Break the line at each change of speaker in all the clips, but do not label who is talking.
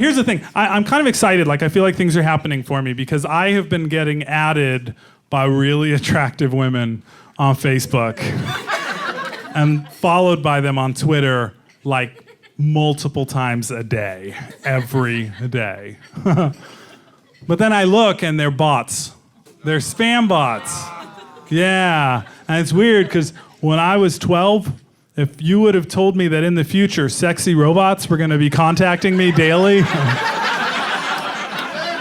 here's the thing. I'm kind of excited. Like, I feel like things are happening for me because I have been getting added by really attractive women on Facebook and followed by them on Twitter like multiple times a day, every day. But then I look and they're bots. They're spam bots. Yeah, and it's weird because when I was 12, if you would have told me that in the future sexy robots were going to be contacting me daily,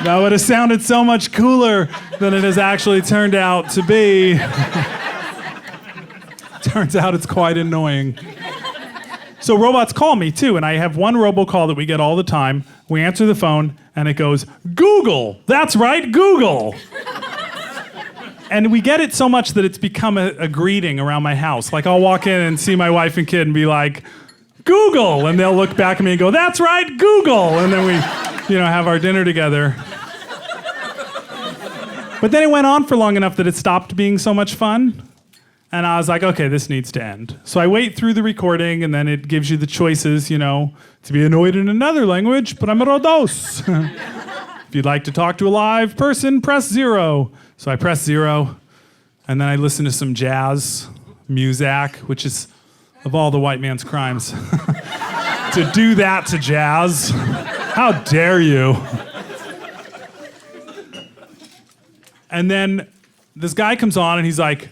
that would have sounded so much cooler than it has actually turned out to be. Turns out it's quite annoying. So robots call me too, and I have one robocall that we get all the time. We answer the phone, and it goes, Google! That's right, Google! And we get it so much that it's become a greeting around my house. Like, I'll walk in and see my wife and kid and be like, Google! And they'll look back at me and go, that's right, Google! And then we, have our dinner together. But then it went on for long enough that it stopped being so much fun. And I was like, okay, this needs to end. So I wait through the recording, and then it gives you the choices, to be annoyed in another language, premero dos. If you'd like to talk to a live person, press 0. So I press 0, and then I listen to some jazz, Muzak, which is, of all the white man's crimes, to do that to jazz. How dare you? And then this guy comes on, and he's like,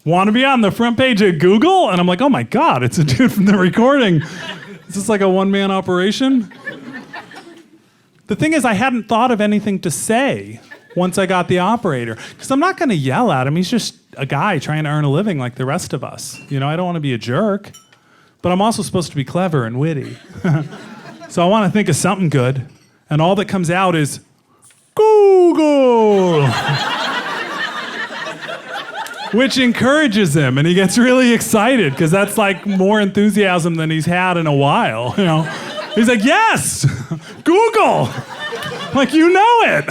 want to be on the front page of Google? And I'm like, oh my God, it's a dude from the recording. Is this like a one-man operation? The thing is, I hadn't thought of anything to say once I got the operator. Because I'm not going to yell at him. He's just a guy trying to earn a living like the rest of us. I don't want to be a jerk. But I'm also supposed to be clever and witty. So I want to think of something good. And all that comes out is, Google! Which encourages him, and he gets really excited, because that's like more enthusiasm than he's had in a while. He's like, yes! Google! Like, you know it!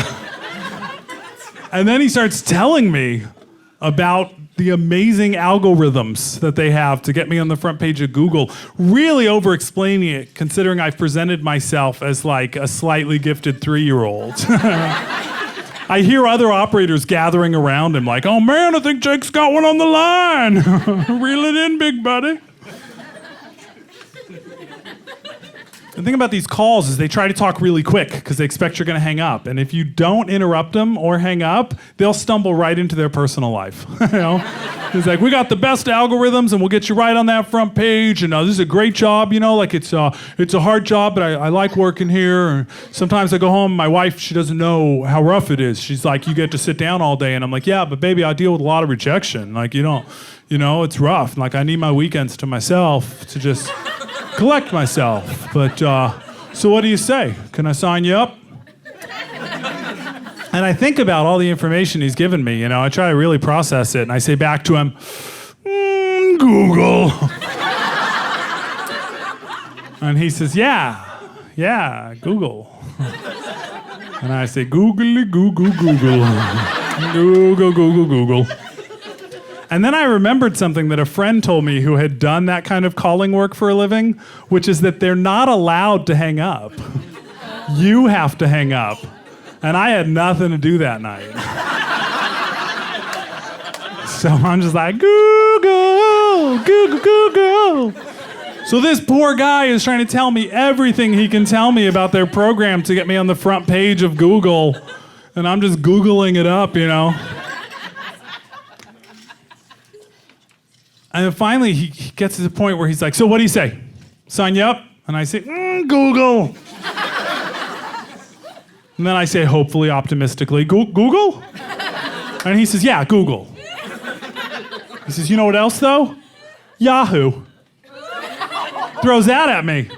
And then he starts telling me about the amazing algorithms that they have to get me on the front page of Google, really over-explaining it, considering I've presented myself as like a slightly gifted 3-year-old. I hear other operators gathering around him like, oh man, I think Jake's got one on the line. Reel it in, big buddy. The thing about these calls is they try to talk really quick because they expect you're going to hang up. And if you don't interrupt them or hang up, they'll stumble right into their personal life. It's like, we got the best algorithms and we'll get you right on that front page. And this is a great job, like it's a hard job, but I like working here. And sometimes I go home, my wife, she doesn't know how rough it is. She's like, you get to sit down all day. And I'm like, yeah, but baby, I deal with a lot of rejection. Like, it's rough. Like, I need my weekends to myself to just collect myself. But, so what do you say? Can I sign you up? And I think about all the information he's given me, I try to really process it, and I say back to him, Google. And he says, yeah, Google. And I say, Googly, Google, Google. Google, Google, Google. And then I remembered something that a friend told me who had done that kind of calling work for a living, which is that they're not allowed to hang up. You have to hang up. And I had nothing to do that night. So I'm just like, Google, Google, Google. So this poor guy is trying to tell me everything he can tell me about their program to get me on the front page of Google. And I'm just Googling it up, And then finally, he gets to the point where he's like, so what do you say? Sign you up? And I say, Google. And then I say, hopefully, optimistically, Google? And he says, yeah, Google. He says, you know what else, though? Yahoo. Throws that at me.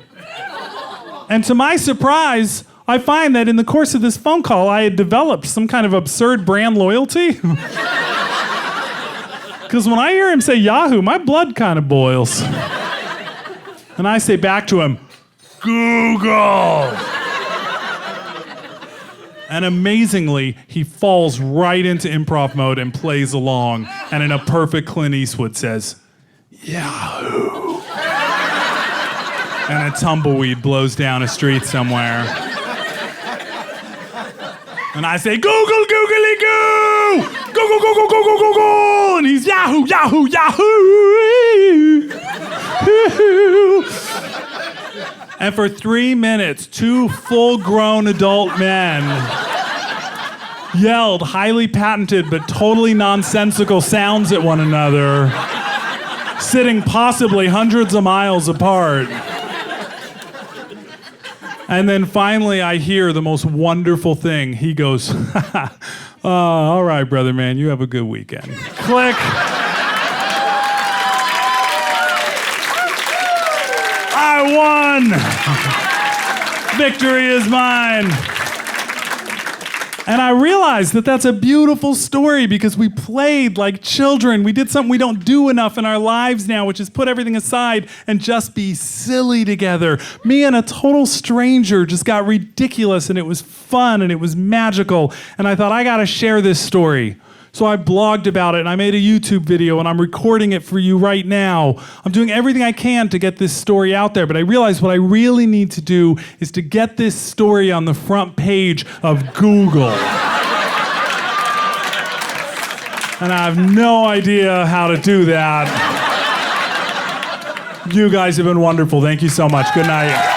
And to my surprise, I find that in the course of this phone call, I had developed some kind of absurd brand loyalty. Because when I hear him say Yahoo, my blood kind of boils. And I say back to him, Google. And amazingly, he falls right into improv mode and plays along, and in a perfect Clint Eastwood says, Yahoo. And a tumbleweed blows down a street somewhere. And I say, Google, googly goo! Google, Google, Google, Google! And he's Yahoo, Yahoo, Yahoo! And for 3 minutes, 2 full-grown adult men yelled highly patented but totally nonsensical sounds at one another, sitting possibly hundreds of miles apart. And then finally I hear the most wonderful thing. He goes, all right, brother man, you have a good weekend. Click. I won. Victory is mine. And I realized that that's a beautiful story because we played like children. We did something we don't do enough in our lives now, which is put everything aside and just be silly together. Me and a total stranger just got ridiculous, and it was fun and it was magical. And I thought, I gotta share this story. So I blogged about it and I made a YouTube video and I'm recording it for you right now. I'm doing everything I can to get this story out there, but I realized what I really need to do is to get this story on the front page of Gooogle. And I have no idea how to do that. You guys have been wonderful. Thank you so much. Good night.